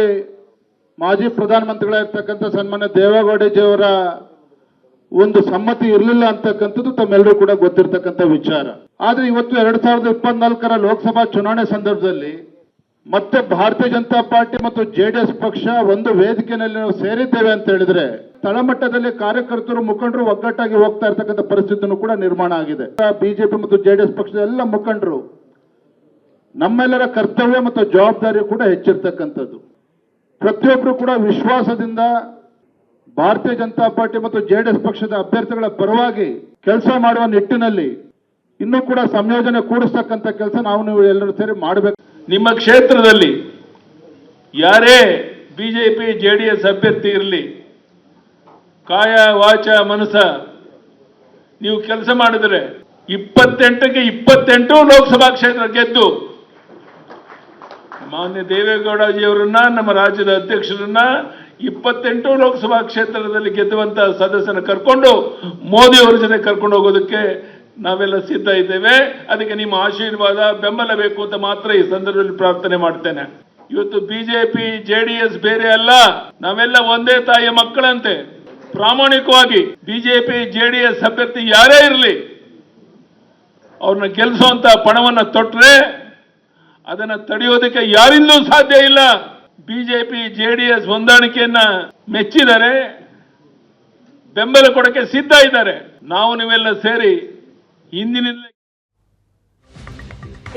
ಮಾಜಿ ಪ್ರಧಾನಮಂತ್ರಿಗಳಾಗಿರ್ತಕ್ಕಂಥ ಸನ್ಮಾನ್ಯ ದೇವೇಗೌಡಜಿಯವರ ಒಂದು ಸಮ್ಮತಿ ಇರಲಿಲ್ಲ ಅಂತಕ್ಕಂಥದ್ದು ತಮ್ಮೆಲ್ಲರೂ ಕೂಡ ಗೊತ್ತಿರ್ತಕ್ಕಂಥ ವಿಚಾರ. ಆದರೆ ಇವತ್ತು 2024ರ ಲೋಕಸಭಾ ಚುನಾವಣೆ ಸಂದರ್ಭದಲ್ಲಿ ಮತ್ತೆ ಭಾರತೀಯ ಜನತಾ ಪಾರ್ಟಿ ಮತ್ತು JDS ಪಕ್ಷ ಒಂದು ವೇದಿಕೆಯಲ್ಲಿ ನಾವು ಸೇರಿದ್ದೇವೆ ಅಂತ ಹೇಳಿದ್ರೆ ತಳಮಟ್ಟದಲ್ಲಿ ಕಾರ್ಯಕರ್ತರು ಮುಖಂಡರು ಒಗ್ಗಟ್ಟಾಗಿ ಹೋಗ್ತಾ ಇರ್ತಕ್ಕಂಥ ಪರಿಸ್ಥಿತಿನೂ ಕೂಡ ನಿರ್ಮಾಣ ಆಗಿದೆ. ಬಿಜೆಪಿ ಮತ್ತು JDS ಪಕ್ಷದ ಎಲ್ಲ ಮುಖಂಡರು ನಮ್ಮೆಲ್ಲರ ಕರ್ತವ್ಯ ಮತ್ತು ಜವಾಬ್ದಾರಿ ಕೂಡ ಹೆಚ್ಚಿರ್ತಕ್ಕಂಥದ್ದು. ಪ್ರತಿಯೊಬ್ಬರು ಕೂಡ ವಿಶ್ವಾಸದಿಂದ ಭಾರತೀಯ ಜನತಾ ಪಾರ್ಟಿ ಮತ್ತು JDS ಪಕ್ಷದ ಅಭ್ಯರ್ಥಿಗಳ ಪರವಾಗಿ ಕೆಲಸ ಮಾಡುವ ನಿಟ್ಟಿನಲ್ಲಿ ಇನ್ನೂ ಕೂಡ ಸಂಯೋಜನೆ ಕೂಡಿಸ್ತಕ್ಕಂಥ ಕೆಲಸ ನೀವು ಎಲ್ಲರೂ ಸೇರಿ ಮಾಡಬೇಕು. ನಿಮ್ಮ ಕ್ಷೇತ್ರದಲ್ಲಿ ಯಾರೇ ಬಿಜೆಪಿ JDS ಅಭ್ಯರ್ಥಿ ಇರಲಿ, ಕಾಯ ವಾಚ ಮನಸ ನೀವು ಕೆಲಸ ಮಾಡಿದರೆ 28ಕ್ಕೆ 28 ಲೋಕಸಭಾ ಕ್ಷೇತ್ರ ಗೆದ್ದು ಮಾನ್ಯ ದೇವೇಗೌಡಜಿಯವರನ್ನ, ನಮ್ಮ ರಾಜ್ಯದ ಅಧ್ಯಕ್ಷರನ್ನ 28 ಲೋಕಸಭಾ ಕ್ಷೇತ್ರದಲ್ಲಿ ಗೆದ್ದುವಂತಹ ಸದಸ್ಯನ ಕರ್ಕೊಂಡು ಮೋದಿ ಅವರ ಜೊತೆ ಕರ್ಕೊಂಡು ಹೋಗೋದಕ್ಕೆ ನಾವೆಲ್ಲ ಸಿದ್ಧ ಇದ್ದೇವೆ. ಅದಕ್ಕೆ ನಿಮ್ಮ ಆಶೀರ್ವಾದ ಬೆಂಬಲ ಬೇಕು ಅಂತ ಮಾತ್ರ ಈ ಸಂದರ್ಭದಲ್ಲಿ ಪ್ರಾರ್ಥನೆ ಮಾಡ್ತೇನೆ. ಇವತ್ತು ಬಿಜೆಪಿ JDS ಬೇರೆ ಅಲ್ಲ, ನಾವೆಲ್ಲ ಒಂದೇ ತಾಯಿಯ ಮಕ್ಕಳಂತೆ. ಪ್ರಾಮಾಣಿಕವಾಗಿ ಬಿಜೆಪಿ JDS ಅಭ್ಯರ್ಥಿ ಯಾರೇ ಇರಲಿ ಅವ್ರನ್ನ ಗೆಲ್ಲಿಸುವಂತ ಪಣವನ್ನ ತೊಟ್ರೆ ಅದನ್ನ ತಡೆಯೋದಕ್ಕೆ ಯಾರಿಂದಲೂ ಸಾಧ್ಯ ಇಲ್ಲ. ಬಿಜೆಪಿ JDS ಹೊಂದಾಣಿಕೆಯನ್ನ ಮೆಚ್ಚಿದ್ದಾರೆ, ಬೆಂಬಲ ಕೊಡಕ್ಕೆ ಸಿದ್ಧ ಇದ್ದಾರೆ. ನಾವು ನೀವೆಲ್ಲ ಸೇರಿ ಹಿಂದಿನಿಂದ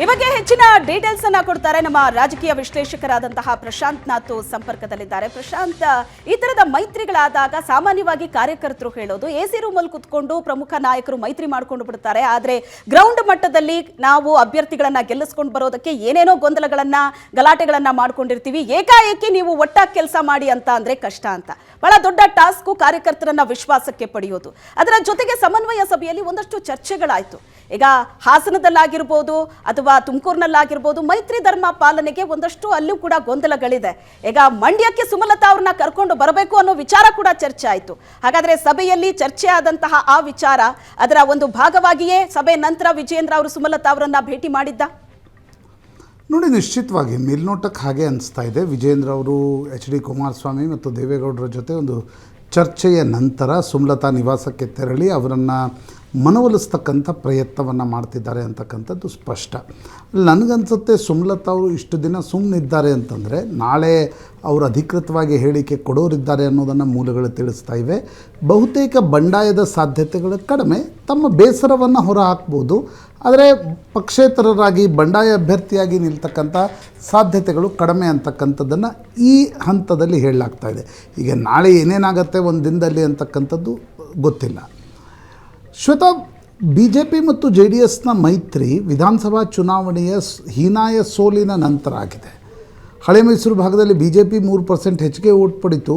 ಈ ಬಗ್ಗೆ ಹೆಚ್ಚಿನ ಡೀಟೇಲ್ಸ್ ಅನ್ನ ಕೊಡ್ತಾರೆ ನಮ್ಮ ರಾಜಕೀಯ ವಿಶ್ಲೇಷಕರಾದಂತಹ ಪ್ರಶಾಂತ್ ನಾಥ್ ಸಂಪರ್ಕದಲ್ಲಿದ್ದಾರೆ. ಪ್ರಶಾಂತ್, ಈ ತರದ ಮೈತ್ರಿಗಳಾದಾಗ ಸಾಮಾನ್ಯವಾಗಿ ಕಾರ್ಯಕರ್ತರು ಹೇಳೋದು AC ರೂಮಲ್ಲಿ ಕುತ್ಕೊಂಡು ಪ್ರಮುಖ ನಾಯಕರು ಮೈತ್ರಿ ಮಾಡ್ಕೊಂಡು ಬಿಡ್ತಾರೆ, ಆದ್ರೆ ಗ್ರೌಂಡ್ ಮಟ್ಟದಲ್ಲಿ ನಾವು ಅಭ್ಯರ್ಥಿಗಳನ್ನ ಗೆಲ್ಲಿಸ್ಕೊಂಡು ಬರೋದಕ್ಕೆ ಏನೇನೋ ಗೊಂದಲಗಳನ್ನ ಗಲಾಟೆಗಳನ್ನ ಮಾಡ್ಕೊಂಡಿರ್ತೀವಿ, ಏಕಾಏಕಿ ನೀವು ಒಟ್ಟಾಗಿ ಕೆಲಸ ಮಾಡಿ ಅಂತ ಅಂದ್ರೆ ಕಷ್ಟ ಅಂತ. ಬಹಳ ದೊಡ್ಡ ಟಾಸ್ಕು ಕಾರ್ಯಕರ್ತರನ್ನ ವಿಶ್ವಾಸಕ್ಕೆ ಪಡೆಯೋದು. ಅದರ ಜೊತೆಗೆ ಸಮನ್ವಯ ಸಭೆಯಲ್ಲಿ ಒಂದಷ್ಟು ಚರ್ಚೆಗಳಾಯ್ತು. ಈಗ ಹಾಸನದಲ್ಲಾಗಿರ್ಬೋದು ಅಥವಾ ತುಮಕೂರಿನಲ್ಲಾಗಿರ್ಬೋದು ಮೈತ್ರಿ ಧರ್ಮ ಪಾಲನೆಗೆ ಒಂದಷ್ಟು ಅಲ್ಲೂ ಕೂಡ ಗೊಂದಲಗಳಿದೆ. ಈಗ ಮಂಡ್ಯಕ್ಕೆ ಸುಮಲತಾ ಅವ್ರನ್ನ ಕರ್ಕೊಂಡು ಬರಬೇಕು ಅನ್ನೋ ವಿಚಾರ ಕೂಡ ಚರ್ಚೆ ಆಯಿತು. ಹಾಗಾದ್ರೆ ಸಭೆಯಲ್ಲಿ ಚರ್ಚೆ ಆದಂತಹ ಆ ವಿಚಾರ ಅದರ ಒಂದು ಭಾಗವಾಗಿಯೇ ಸಭೆ ನಂತರ ವಿಜಯೇಂದ್ರ ಅವರು ಸುಮಲತಾ ಅವರನ್ನ ಭೇಟಿ ಮಾಡಿದ್ದ. ನೋಡಿ, ನಿಶ್ಚಿತವಾಗಿ ಮೇಲ್ನೋಟಕ್ಕೆ ಹಾಗೆ ಅನಿಸ್ತಾ ಇದೆ. ವಿಜಯೇಂದ್ರ ಅವರು HD ಕುಮಾರಸ್ವಾಮಿ ಮತ್ತು ದೇವೇಗೌಡರ ಜೊತೆ ಒಂದು ಚರ್ಚೆಯ ನಂತರ ಸುಮಲತಾ ನಿವಾಸಕ್ಕೆ ತೆರಳಿ ಅವರನ್ನು ಮನವೊಲಿಸ್ತಕ್ಕಂಥ ಪ್ರಯತ್ನವನ್ನು ಮಾಡ್ತಿದ್ದಾರೆ ಅಂತಕ್ಕಂಥದ್ದು ಸ್ಪಷ್ಟ. ನನಗನ್ಸುತ್ತೆ ಸುಮಲತಾ ಅವರು ಇಷ್ಟು ದಿನ ಸುಮ್ಮನಿದ್ದಾರೆ ಅಂತಂದರೆ ನಾಳೆ ಅವರು ಅಧಿಕೃತವಾಗಿ ಹೇಳಿಕೆ ಕೊಡೋರಿದ್ದಾರೆ ಅನ್ನೋದನ್ನು ಮೂಲಗಳು ತಿಳಿಸ್ತಾ ಇವೆ. ಬಹುತೇಕ ಬಂಡಾಯದ ಸಾಧ್ಯತೆಗಳು ಕಡಿಮೆ, ತಮ್ಮ ಬೇಸರವನ್ನು ಹೊರಹಾಕ್ಬೋದು. ಆದರೆ ಪಕ್ಷೇತರರಾಗಿ ಬಂಡಾಯ ಅಭ್ಯರ್ಥಿಯಾಗಿ ನಿಲ್ತಕ್ಕಂಥ ಸಾಧ್ಯತೆಗಳು ಕಡಿಮೆ ಅಂತಕ್ಕಂಥದ್ದನ್ನು ಈ ಹಂತದಲ್ಲಿ ಹೇಳಲಾಗ್ತಾ ಇದೆ. ಈಗ ನಾಳೆ ಏನೇನಾಗುತ್ತೆ ಒಂದು ದಿನದಲ್ಲಿ ಅಂತಕ್ಕಂಥದ್ದು ಗೊತ್ತಿಲ್ಲ. ಶ್ವೇತಾ, BJP ಮತ್ತು JDSನ ಮೈತ್ರಿ ವಿಧಾನಸಭಾ ಚುನಾವಣೆಯ ಹೀನಾಯ ಸೋಲಿನ ನಂತರ ಆಗಿದೆ. ಹಳೆ ಮೈಸೂರು ಭಾಗದಲ್ಲಿ BJP 3% ಹೆಚ್ಚಿಗೆ ಓಟ್ ಪಡಿತು.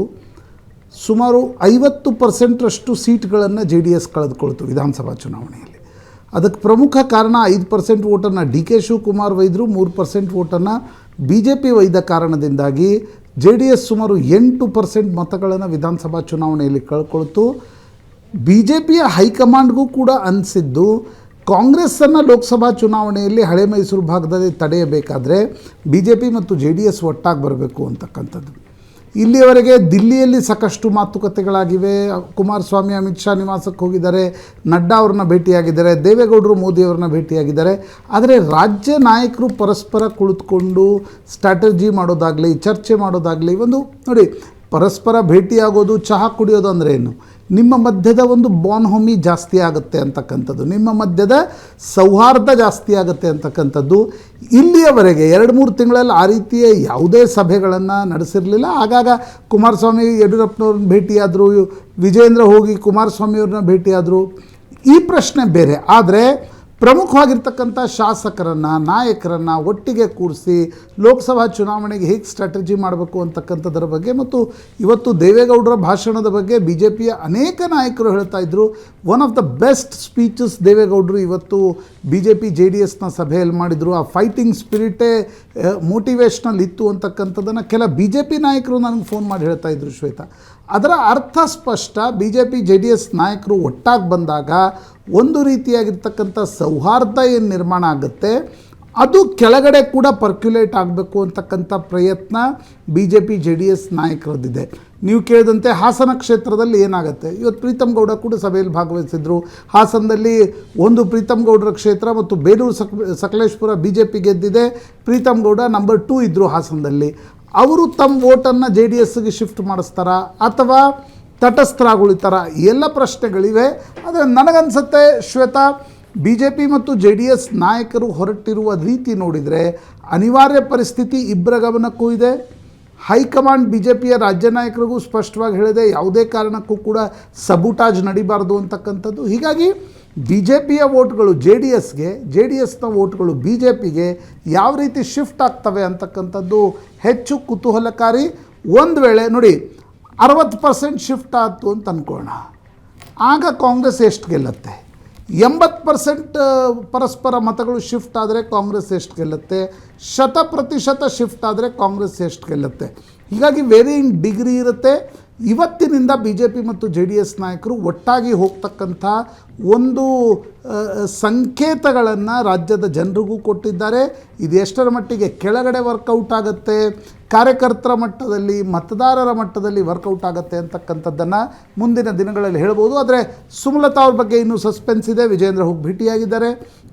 ಸುಮಾರು 50%ರಷ್ಟು ಸೀಟ್ಗಳನ್ನು JDS ಕಳೆದುಕೊಳ್ತು ವಿಧಾನಸಭಾ ಚುನಾವಣೆಯಲ್ಲಿ. ಅದಕ್ಕೆ ಪ್ರಮುಖ ಕಾರಣ 5% ವೋಟನ್ನು DK ಶಿವಕುಮಾರ್ ಒಯ್ದರು, 3% ವೋಟನ್ನು BJP ಒಯ್ದ ಕಾರಣದಿಂದಾಗಿ JDS ಸುಮಾರು 8% ಮತಗಳನ್ನು ವಿಧಾನಸಭಾ ಚುನಾವಣೆಯಲ್ಲಿ ಕಳ್ಕೊಳ್ತು. BJPಯ ಹೈಕಮಾಂಡ್ಗೂ ಕೂಡ ಅನಿಸಿದ್ದು ಕಾಂಗ್ರೆಸ್ಸನ್ನು ಲೋಕಸಭಾ ಚುನಾವಣೆಯಲ್ಲಿ ಹಳೆ ಮೈಸೂರು ಭಾಗದಲ್ಲಿ ತಡೆಯಬೇಕಾದರೆ BJP ಮತ್ತು JDS ಒಟ್ಟಾಗಿ ಬರಬೇಕು ಅಂತಕ್ಕಂಥದ್ದು. ಇಲ್ಲಿಯವರೆಗೆ ದಿಲ್ಲಿಯಲ್ಲಿ ಸಾಕಷ್ಟು ಮಾತುಕತೆಗಳಾಗಿವೆ. ಕುಮಾರಸ್ವಾಮಿ ಅಮಿತ್ ಶಾ ನಿವಾಸಕ್ಕೆ ಹೋಗಿದ್ದಾರೆ, ನಡ್ಡಾ ಅವ್ರನ್ನ ಭೇಟಿಯಾಗಿದ್ದಾರೆ, ದೇವೇಗೌಡರು ಮೋದಿಯವ್ರನ್ನ ಭೇಟಿಯಾಗಿದ್ದಾರೆ. ಆದರೆ ರಾಜ್ಯ ನಾಯಕರು ಪರಸ್ಪರ ಕುಳಿತುಕೊಂಡು ಸ್ಟ್ರಾಟಜಿ ಮಾಡೋದಾಗಲಿ, ಚರ್ಚೆ ಮಾಡೋದಾಗಲಿ, ಒಂದು ನೋಡಿ, ಪರಸ್ಪರ ಭೇಟಿಯಾಗೋದು, ಚಹಾ ಕುಡಿಯೋದು ಅಂದರೆ ಏನು, ನಿಮ್ಮ ಮಧ್ಯದ ಒಂದು ಬಾನ್ಹೊಮಿ ಜಾಸ್ತಿ ಆಗುತ್ತೆ ಅಂತಕ್ಕಂಥದ್ದು, ನಿಮ್ಮ ಮಧ್ಯದ ಸೌಹಾರ್ದ ಜಾಸ್ತಿ ಆಗುತ್ತೆ ಅಂತಕ್ಕಂಥದ್ದು. ಇಲ್ಲಿಯವರೆಗೆ 2-3 ತಿಂಗಳಲ್ಲಿ ಆ ರೀತಿಯ ಯಾವುದೇ ಸಭೆಗಳನ್ನು ನಡೆಸಿರಲಿಲ್ಲ. ಆಗಾಗ ಕುಮಾರಸ್ವಾಮಿ ಯಡಿಯೂರಪ್ಪನವ್ರನ್ನ ಭೇಟಿಯಾದರು, ವಿಜೇಂದ್ರ ಹೋಗಿ ಕುಮಾರಸ್ವಾಮಿಯವ್ರನ್ನ ಭೇಟಿಯಾದರು. ಈ ಪ್ರಶ್ನೆ ಬೇರೆ. ಆದರೆ ಪ್ರಮುಖವಾಗಿರ್ತಕ್ಕಂಥ ಶಾಸಕರನ್ನು, ನಾಯಕರನ್ನು ಒಟ್ಟಿಗೆ ಕೂರಿಸಿ ಲೋಕಸಭಾ ಚುನಾವಣೆಗೆ ಹೇಗೆ ಸ್ಟ್ರಾಟಜಿ ಮಾಡಬೇಕು ಅಂತಕ್ಕಂಥದ್ರ ಬಗ್ಗೆ ಮತ್ತು ಇವತ್ತು ದೇವೇಗೌಡರ ಭಾಷಣದ ಬಗ್ಗೆ BJPಯ ಅನೇಕ ನಾಯಕರು ಹೇಳ್ತಾ ಇದ್ದರು. One of the best speeches ದೇವೇಗೌಡರು ಇವತ್ತು BJP JDSನ ಸಭೆಯಲ್ಲಿ ಮಾಡಿದರು. ಆ ಫೈಟಿಂಗ್ ಸ್ಪಿರಿಟೇ ಮೋಟಿವೇಶ್ನಲ್ ಇತ್ತು ಅಂತಕ್ಕಂಥದ್ದನ್ನು ಕೆಲ BJP ನಾಯಕರು ನನಗೆ ಫೋನ್ ಮಾಡಿ ಹೇಳ್ತಾ ಇದ್ದರು ಶ್ವೇತಾ. ಅದರ ಅರ್ಥ ಸ್ಪಷ್ಟ. BJP JDS ನಾಯಕರು ಒಟ್ಟಾಗಿ ಬಂದಾಗ ಒಂದು ರೀತಿಯಾಗಿರ್ತಕ್ಕಂಥ ಸೌಹಾರ್ದ ಏನು ನಿರ್ಮಾಣ ಆಗುತ್ತೆ, ಅದು ಕೆಳಗಡೆ ಕೂಡ ಪರ್ಕ್ಯುಲೇಟ್ ಆಗಬೇಕು ಅಂತಕ್ಕಂಥ ಪ್ರಯತ್ನ BJP JDS ನಾಯಕರದ್ದಿದೆ. ನೀವು ಕೇಳಿದಂತೆ ಹಾಸನ ಕ್ಷೇತ್ರದಲ್ಲಿ ಏನಾಗುತ್ತೆ, ಇವತ್ತು ಪ್ರೀತಮ್ ಗೌಡ ಕೂಡ ಸಭೆಯಲ್ಲಿ ಭಾಗವಹಿಸಿದರು. ಹಾಸನದಲ್ಲಿ ಒಂದು ಪ್ರೀತಮ್ ಗೌಡರ ಕ್ಷೇತ್ರ ಮತ್ತು ಬೇಲೂರು ಸಕಲೇಶ್ಪುರ BJP ಗೆದ್ದಿದೆ. ಪ್ರೀತಮ್ ಗೌಡ ನಂಬರ್ 2 ಇದ್ದರು ಹಾಸನದಲ್ಲಿ. ಅವರು ತಮ್ಮ ವೋಟನ್ನು JDSಗೆ ಶಿಫ್ಟ್ ಮಾಡಿಸ್ತಾರಾ ಅಥವಾ ತಟಸ್ಥರಾಗುಳಿತಾರ, ಎಲ್ಲ ಪ್ರಶ್ನೆಗಳಿವೆ. ಆದರೆ ನನಗನ್ಸುತ್ತೆ ಶ್ವೇತಾ, BJP ಮತ್ತು JDS ನಾಯಕರು ಹೊರಟಿರುವ ರೀತಿ ನೋಡಿದರೆ ಅನಿವಾರ್ಯ ಪರಿಸ್ಥಿತಿ ಇಬ್ಬರ ಗಮನಕ್ಕೂ ಇದೆ. ಹೈಕಮಾಂಡ್ BJPಯ ರಾಜ್ಯ ನಾಯಕರಿಗೂ ಸ್ಪಷ್ಟವಾಗಿ ಹೇಳಿದೆ, ಯಾವುದೇ ಕಾರಣಕ್ಕೂ ಕೂಡ ಸಬುಟಾಜ್ ನಡಿಬಾರ್ದು ಅಂತಕ್ಕಂಥದ್ದು. ಹೀಗಾಗಿ BJPಯ ವೋಟ್ಗಳು JDSಗೆ, JDSನ ವೋಟ್ಗಳು BJPಗೆ ಯಾವ ರೀತಿ ಶಿಫ್ಟ್ ಆಗ್ತವೆ ಅಂತಕ್ಕಂಥದ್ದು ಹೆಚ್ಚು ಕುತೂಹಲಕಾರಿ. ಒಂದು ವೇಳೆ ನೋಡಿ 60% ಶಿಫ್ಟ್ ಆಯಿತು ಅಂತ ಅಂದ್ಕೊಳ್ಳೋಣ, ಆಗ ಕಾಂಗ್ರೆಸ್ ಎಷ್ಟು ಗೆಲ್ಲುತ್ತೆ? 80% ಪರಸ್ಪರ ಮತಗಳು ಶಿಫ್ಟ್ ಆದರೆ ಕಾಂಗ್ರೆಸ್ ಎಷ್ಟು ಗೆಲ್ಲುತ್ತೆ? 100% ಶಿಫ್ಟ್ ಆದರೆ ಕಾಂಗ್ರೆಸ್ ಎಷ್ಟು ಗೆಲ್ಲುತ್ತೆ? ಹೀಗಾಗಿ ವೇರಿಯಿಂಗ್ ಡಿಗ್ರಿ ಇರುತ್ತೆ. ಇವತ್ತಿನಿಂದ BJP ಮತ್ತು JDS ನಾಯಕರು ಒಟ್ಟಾಗಿ ಹೋಗ್ತಕ್ಕಂಥ ಒಂದು ಸಂಕೇತಗಳನ್ನು ರಾಜ್ಯದ ಜನರಿಗೂ ಕೊಟ್ಟಿದ್ದಾರೆ. ಇದು ಎಷ್ಟರ ಮಟ್ಟಿಗೆ ಕೆಳಗಡೆ ವರ್ಕೌಟ್ ಆಗುತ್ತೆ, ಕಾರ್ಯಕರ್ತರ ಮಟ್ಟದಲ್ಲಿ, ಮತದಾರರ ಮಟ್ಟದಲ್ಲಿ ವರ್ಕೌಟ್ ಆಗುತ್ತೆ ಅಂತಕ್ಕಂಥದ್ದನ್ನು ಮುಂದಿನ ದಿನಗಳಲ್ಲಿ ಹೇಳ್ಬೋದು. ಆದರೆ ಸುಮಲತಾ ಅವ್ರ ಬಗ್ಗೆ ಇನ್ನೂ ಸಸ್ಪೆನ್ಸ್ ಇದೆ. ವಿಜೇಂದ್ರ ಹೋಗಿ ಭೇಟಿಯಾಗಿದ್ದಾರೆ,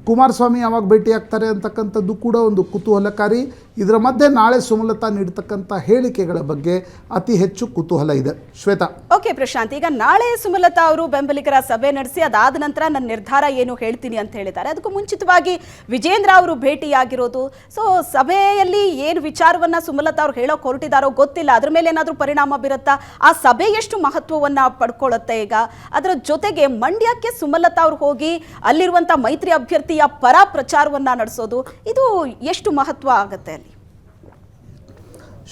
ಕುಮಾರಸ್ವಾಮಿ ಯಾವಾಗ ಭೇಟಿಯಾಗ್ತಾರೆ ಅಂತಕ್ಕಂಥದ್ದು ಕೂಡ ಒಂದು ಕುತೂಹಲಕಾರಿ. ಇದರ ಮಧ್ಯೆ ನಾಳೆ ಸುಮಲತಾ ನೀಡ್ತಕ್ಕಂಥ ಹೇಳಿಕೆಗಳ ಬಗ್ಗೆ ಅತಿ ಹೆಚ್ಚು ಕುತೂಹಲ ಇದೆ. ಶ್ವೇತಾ. ಓಕೆ ಪ್ರಶಾಂತ್, ಈಗ ನಾಳೆ ಸುಮಲತಾ ಅವರು ಬೆಂಬಲಿಗರ ಸಭೆ ನಡೆಸಿ ಅದಾದ ನಂತರ ನನ್ನ ನಿರ್ಧಾರ ಏನು ಹೇಳ್ತೀನಿ ಅಂತ ಹೇಳಿದ್ದಾರೆ. ಅದಕ್ಕೂ ಮುಂಚಿತವಾಗಿ ವಿಜೇಂದ್ರ ಅವರು ಭೇಟಿಯಾಗಿರೋದು. ಸೊ ಸಭೆಯಲ್ಲಿ ಏನು ವಿಚಾರವನ್ನ ಸುಮಲತಾ ಅವ್ರು ಹೇಳೋಕೆ ಹೊರಟಿದ್ದಾರೋ ಗೊತ್ತಿಲ್ಲ. ಅದ್ರ ಮೇಲೆ ಏನಾದರೂ ಪರಿಣಾಮ ಬೀರುತ್ತಾ? ಆ ಸಭೆ ಎಷ್ಟು ಮಹತ್ವವನ್ನು ಪಡ್ಕೊಳ್ಳುತ್ತೆ? ಈಗ ಅದರ ಜೊತೆಗೆ ಮಂಡ್ಯಕ್ಕೆ ಸುಮಲತಾ ಅವ್ರು ಹೋಗಿ ಅಲ್ಲಿರುವಂಥ ಮೈತ್ರಿ ಅಭ್ಯರ್ಥಿಯ ಪರ ಪ್ರಚಾರವನ್ನು ನಡೆಸೋದು, ಇದು ಎಷ್ಟು ಮಹತ್ವ ಆಗುತ್ತೆ ಅಲ್ಲಿ?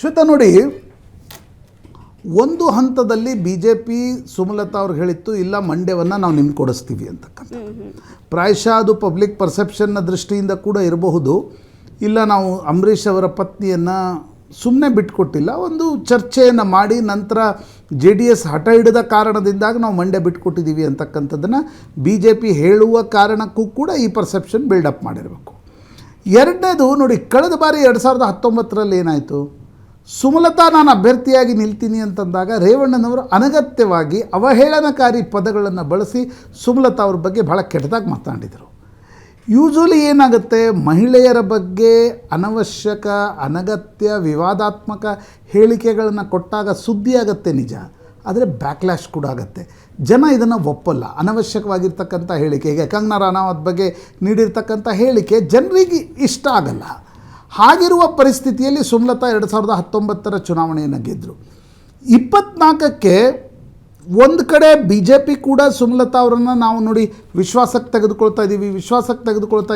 ಶ್ವೇತಾ ನೋಡಿ, ಒಂದು ಹಂತದಲ್ಲಿ BJP ಸುಮಲತಾ ಅವ್ರಿಗೆ ಹೇಳಿತ್ತು, ಇಲ್ಲ ಮಂಡ್ಯವನ್ನು ನಾವು ನಿಮ್ಗೆ ಕೊಡಿಸ್ತೀವಿ ಅಂತಕ್ಕಂಥ. ಪ್ರಾಯಶಃ ಅದು ಪಬ್ಲಿಕ್ ಪರ್ಸೆಪ್ಷನ್ನ ದೃಷ್ಟಿಯಿಂದ ಕೂಡ ಇರಬಹುದು. ಇಲ್ಲ, ನಾವು ಅಂಬರೀಷ್ ಅವರ ಪತ್ನಿಯನ್ನು ಸುಮ್ಮನೆ ಬಿಟ್ಕೊಟ್ಟಿಲ್ಲ, ಒಂದು ಚರ್ಚೆಯನ್ನು ಮಾಡಿ ನಂತರ JDS ಹಠ ಹಿಡಿದ ಕಾರಣದಿಂದಾಗಿ ನಾವು ಮಂಡ್ಯ ಬಿಟ್ಕೊಟ್ಟಿದ್ದೀವಿ ಅಂತಕ್ಕಂಥದ್ದನ್ನು BJP ಹೇಳುವ ಕಾರಣಕ್ಕೂ ಕೂಡ ಈ ಪರ್ಸೆಪ್ಷನ್ ಬಿಲ್ಡಪ್ ಮಾಡಿರಬೇಕು. ಎರಡನೇದು ನೋಡಿ, ಕಳೆದ ಬಾರಿ 2019ರಲ್ಲಿ ಏನಾಯಿತು, ಸುಮಲತಾ ನಾನು ಅಭ್ಯರ್ಥಿಯಾಗಿ ನಿಲ್ತೀನಿ ಅಂತಂದಾಗ ರೇವಣ್ಣನವರು ಅನಗತ್ಯವಾಗಿ ಅವಹೇಳನಕಾರಿ ಪದಗಳನ್ನು ಬಳಸಿ ಸುಮಲತಾ ಅವ್ರ ಬಗ್ಗೆ ಭಾಳ ಕೆಟ್ಟದಾಗಿ ಮಾತನಾಡಿದರು. ಯೂಶ್ವಲಿ ಏನಾಗುತ್ತೆ, ಮಹಿಳೆಯರ ಬಗ್ಗೆ ಅನವಶ್ಯಕ, ಅನಗತ್ಯ, ವಿವಾದಾತ್ಮಕ ಹೇಳಿಕೆಗಳನ್ನು ಕೊಟ್ಟಾಗ ಸುದ್ದಿ ಆಗುತ್ತೆ ನಿಜ, ಆದರೆ ಬ್ಯಾಕ್ಲ್ಯಾಶ್ ಕೂಡ ಆಗುತ್ತೆ. ಜನ ಇದನ್ನು ಒಪ್ಪಲ್ಲ. ಅನವಶ್ಯಕವಾಗಿರ್ತಕ್ಕಂಥ ಹೇಳಿಕೆ, ಈಗ ಕಂಗನಾ ರಾಣಾವತ್ ಬಗ್ಗೆ ನೀಡಿರ್ತಕ್ಕಂಥ ಹೇಳಿಕೆ ಜನರಿಗೆ ಇಷ್ಟ ಆಗಲ್ಲ. ಹಾಗಿರುವ ಪರಿಸ್ಥಿತಿಯಲ್ಲಿ ಸುಮಲತಾ 2019 ಚುನಾವಣೆಯನ್ನು ಗೆದ್ದರು. 24ಕ್ಕೆ ಒಂದು ಕಡೆ BJP ಕೂಡ ಸುಮಲತಾ ಅವರನ್ನು ನಾವು ನೋಡಿ ವಿಶ್ವಾಸಕ್ಕೆ ತೆಗೆದುಕೊಳ್ತಾ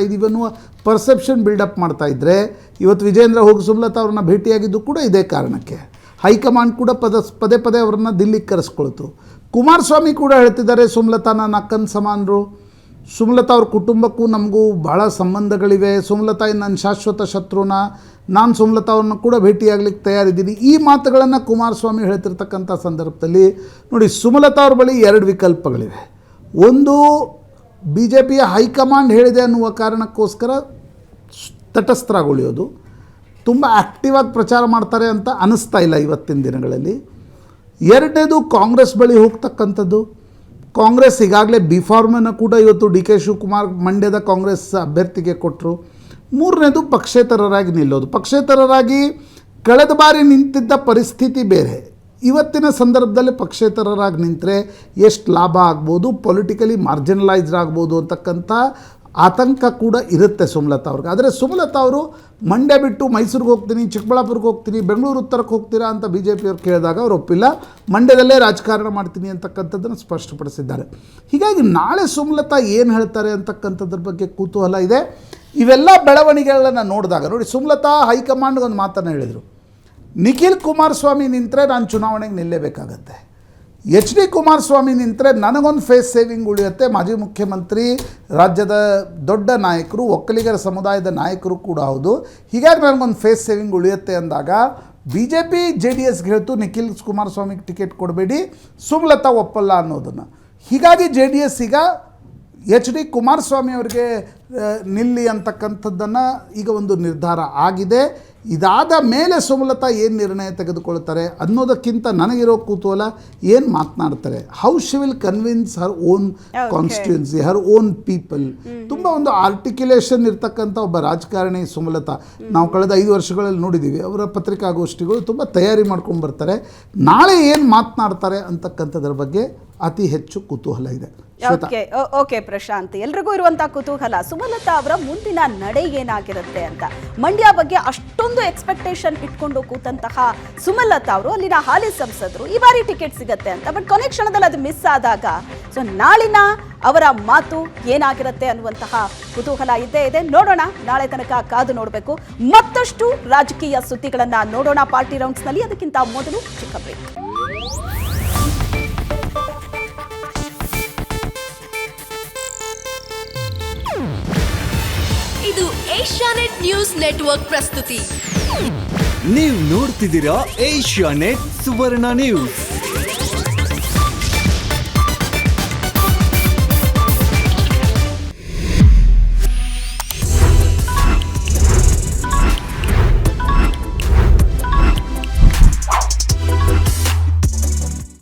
ಇದ್ದೀವಿ ಅನ್ನುವ ಪರ್ಸೆಪ್ಷನ್ ಬಿಲ್ಡಪ್ ಮಾಡ್ತಾಯಿದ್ರೆ, ಇವತ್ತು ವಿಜೇಂದ್ರ ಹೋಗಿ ಸುಮಲತಾ ಅವ್ರನ್ನ ಭೇಟಿಯಾಗಿದ್ದು ಕೂಡ ಇದೇ ಕಾರಣಕ್ಕೆ. ಹೈಕಮಾಂಡ್ ಕೂಡ ಪದೇ ಪದೇ ಅವರನ್ನು ದಿಲ್ಲಿಗೆ ಕರೆಸ್ಕೊಳ್ತು. ಕುಮಾರಸ್ವಾಮಿ ಕೂಡ ಹೇಳ್ತಿದ್ದಾರೆ ಸುಮಲತಾನ ನಕ್ಕನ್ ಸಮಾನರು, ಸುಮಲತಾ ಅವ್ರ ಕುಟುಂಬಕ್ಕೂ ನಮಗೂ ಭಾಳ ಸಂಬಂಧಗಳಿವೆ, ಸುಮಲತಾ ನನ್ನ ಶಾಶ್ವತ ಶತ್ರುನ, ನಾನು ಸುಮಲತಾ ಅವ್ರನ್ನ ಕೂಡ ಭೇಟಿಯಾಗಲಿಕ್ಕೆ ತಯಾರಿದ್ದೀನಿ. ಈ ಮಾತುಗಳನ್ನು ಕುಮಾರಸ್ವಾಮಿ ಹೇಳ್ತಿರ್ತಕ್ಕಂಥ ಸಂದರ್ಭದಲ್ಲಿ ನೋಡಿ, ಸುಮಲತಾ ಅವ್ರ ಬಳಿ 2 ವಿಕಲ್ಪಗಳಿವೆ. ಒಂದು, BJPಯ ಹೈಕಮಾಂಡ್ ಹೇಳಿದೆ ಅನ್ನುವ ಕಾರಣಕ್ಕೋಸ್ಕರ ತಟಸ್ಥರಾಗುಳಿಯೋದು, ತುಂಬ ಆ್ಯಕ್ಟಿವಾಗಿ ಪ್ರಚಾರ ಮಾಡ್ತಾರೆ ಅಂತ ಅನ್ನಿಸ್ತಾ ಇಲ್ಲ ಇವತ್ತಿನ ದಿನಗಳಲ್ಲಿ. ಎರಡನೇದು, ಕಾಂಗ್ರೆಸ್ ಬಳಿ ಹೋಗ್ತಕ್ಕಂಥದ್ದು. ಕಾಂಗ್ರೆಸ್ ಈಗಾಗಲೇ B.Pharmನ್ನು ಕೂಡ ಇವತ್ತು DK ಶಿವಕುಮಾರ್ ಮಂಡ್ಯದ ಕಾಂಗ್ರೆಸ್ ಅಭ್ಯರ್ಥಿಗೆ ಕೊಟ್ಟರು. ಮೂರನೇದು, ಪಕ್ಷೇತರರಾಗಿ ನಿಲ್ಲೋದು. ಪಕ್ಷೇತರರಾಗಿ ಕಳೆದ ಬಾರಿ ನಿಂತಿದ್ದ ಪರಿಸ್ಥಿತಿ ಬೇರೆ. ಇವತ್ತಿನ ಸಂದರ್ಭದಲ್ಲಿ ಪಕ್ಷೇತರರಾಗಿ ನಿಂತರೆ ಎಷ್ಟು ಲಾಭ ಆಗ್ಬೋದು, ಪೊಲಿಟಿಕಲಿ ಮಾರ್ಜಿನಲೈಸ್ಡ್ ಆಗ್ಬೋದು ಅಂತಕ್ಕಂಥ ಆತಂಕ ಕೂಡ ಇರುತ್ತೆ ಸುಮಲತಾ ಅವ್ರಿಗೆ. ಆದರೆ ಸುಮಲತಾ ಅವರು ಮಂಡ್ಯ ಬಿಟ್ಟು ಮೈಸೂರಿಗೆ ಹೋಗ್ತೀನಿ, ಚಿಕ್ಕಬಳ್ಳಾಪುರಕ್ಕೆ ಹೋಗ್ತೀನಿ, ಬೆಂಗಳೂರು ಉತ್ತರಕ್ಕೆ ಹೋಗ್ತೀರಾ ಅಂತ BJP ಅವ್ರು ಕೇಳಿದಾಗ ಅವರು ಒಪ್ಪಿಲ್ಲ, ಮಂಡ್ಯದಲ್ಲೇ ರಾಜಕಾರಣ ಮಾಡ್ತೀನಿ ಅಂತಕ್ಕಂಥದ್ದನ್ನು ಸ್ಪಷ್ಟಪಡಿಸಿದ್ದಾರೆ. ಹೀಗಾಗಿ ನಾಳೆ ಸುಮಲತಾ ಏನು ಹೇಳ್ತಾರೆ ಅಂತಕ್ಕಂಥದ್ರ ಬಗ್ಗೆ ಕುತೂಹಲ ಇದೆ. ಇವೆಲ್ಲ ಬೆಳವಣಿಗೆಗಳನ್ನು ನೋಡಿದಾಗ ನೋಡಿ, ಸುಮಲತಾ ಹೈಕಮಾಂಡ್ಗೆ ಒಂದು ಮಾತನ್ನು ಹೇಳಿದರು, ನಿಖಿಲ್ ಕುಮಾರಸ್ವಾಮಿ ನಿಂತರೆ ನಾನು ಚುನಾವಣೆಗೆ ನಿಲ್ಲೇಬೇಕಾಗತ್ತೆ, HD ಕುಮಾರಸ್ವಾಮಿ ನಿಂತರೆ ನನಗೊಂದು ಫೇಸ್ ಸೇವಿಂಗ್ ಉಳಿಯುತ್ತೆ, ಮಾಜಿ ಮುಖ್ಯಮಂತ್ರಿ, ರಾಜ್ಯದ ದೊಡ್ಡ ನಾಯಕರು, ಒಕ್ಕಲಿಗರ ಸಮುದಾಯದ ನಾಯಕರು ಕೂಡ ಹೌದು, ಹೀಗಾಗಿ ನನಗೊಂದು ಫೇಸ್ ಸೇವಿಂಗ್ ಉಳಿಯುತ್ತೆ ಅಂದಾಗ BJP JDSಗೆ ಹೇಳ್ತು ನಿಖಿಲ್ ಕುಮಾರಸ್ವಾಮಿಗೆ ಟಿಕೆಟ್ ಕೊಡಬೇಡಿ, ಸುಮಲತಾ ಒಪ್ಪಲ್ಲ ಅನ್ನೋದನ್ನು. ಹೀಗಾಗಿ JDS ಈಗ HD ಕುಮಾರಸ್ವಾಮಿ ಅವರಿಗೆ ನಿಲ್ಲಿ ಅಂತಕ್ಕಂಥದ್ದನ್ನು ಈಗ ಒಂದು ನಿರ್ಧಾರ ಆಗಿದೆ. ಇದಾದ ಮೇಲೆ ಸುಮಲತಾ ಏನು ನಿರ್ಣಯ ತೆಗೆದುಕೊಳ್ತಾರೆ ಅನ್ನೋದಕ್ಕಿಂತ ನನಗಿರೋ ಕುತೂಹಲ ಏನು ಮಾತನಾಡ್ತಾರೆ, how she will convince her own constituency, her own people. ತುಂಬ ಒಂದು ಆರ್ಟಿಕ್ಯುಲೇಷನ್ ಇರ್ತಕ್ಕಂಥ ಒಬ್ಬ ರಾಜಕಾರಣಿ ಸುಮಲತಾ. ನಾವು ಕಳೆದ 5 ವರ್ಷಗಳಲ್ಲಿ ನೋಡಿದ್ದೀವಿ, ಅವರ ಪತ್ರಿಕಾಗೋಷ್ಠಿಗಳು ತುಂಬ ತಯಾರಿ ಮಾಡ್ಕೊಂಡು ಬರ್ತಾರೆ. ನಾಳೆ ಏನು ಮಾತನಾಡ್ತಾರೆ ಅಂತಕ್ಕಂಥದ್ರ ಬಗ್ಗೆ ಅತಿ ಹೆಚ್ಚು ಕುತೂಹಲ ಇದೆ. ಓಕೆ ಪ್ರಶಾಂತ್, ಎಲ್ರಿಗೂ ಇರುವಂತಹ ಕುತೂಹಲ ಸುಮಲತಾ ಅವರ ಮುಂದಿನ ನಡೆ ಏನಾಗಿರುತ್ತೆ ಅಂತ. ಮಂಡ್ಯ ಬಗ್ಗೆ ಅಷ್ಟೊಂದು ಎಕ್ಸ್ಪೆಕ್ಟೇಷನ್ ಇಟ್ಕೊಂಡು ಕೂತಂತಹ ಸುಮಲತಾ ಅವರು ಅಲ್ಲಿನ ಹಾಲಿ ಸಂಸದರು ಈ ಬಾರಿ ಟಿಕೆಟ್ ಸಿಗತ್ತೆ ಅಂತ, ಬಟ್ ಕೊನೆ ಕ್ಷಣದಲ್ಲಿ ಅದು ಮಿಸ್ ಆದಾಗ ಸೊ ನಾಳಿನ ಅವರ ಮಾತು ಏನಾಗಿರುತ್ತೆ ಅನ್ನುವಂತಹ ಕುತೂಹಲ ಇದ್ದೇ ಇದೆ. ನೋಡೋಣ, ನಾಳೆ ತನಕ ಕಾದು ನೋಡಬೇಕು. ಮತ್ತಷ್ಟು ರಾಜಕೀಯ ಸುದ್ದಿಗಳನ್ನ ನೋಡೋಣ ಪಾರ್ಟಿ ರೌಂಡ್ಸ್ ನಲ್ಲಿ. ಅದಕ್ಕಿಂತ ಮೊದಲು ಚಿಕ್ಕ ಬ್ರೇಕ್. ಇದು ಏಷ್ಯಾನೆಟ್ ನ್ಯೂಸ್ ನೆಟ್ವರ್ಕ್ ಪ್ರಸ್ತುತಿ. ನೀವು ನೋಡ್ತಿದ್ದೀರಾ ಏಷ್ಯಾನೆಟ್ ಸುವರ್ಣ ನ್ಯೂಸ್.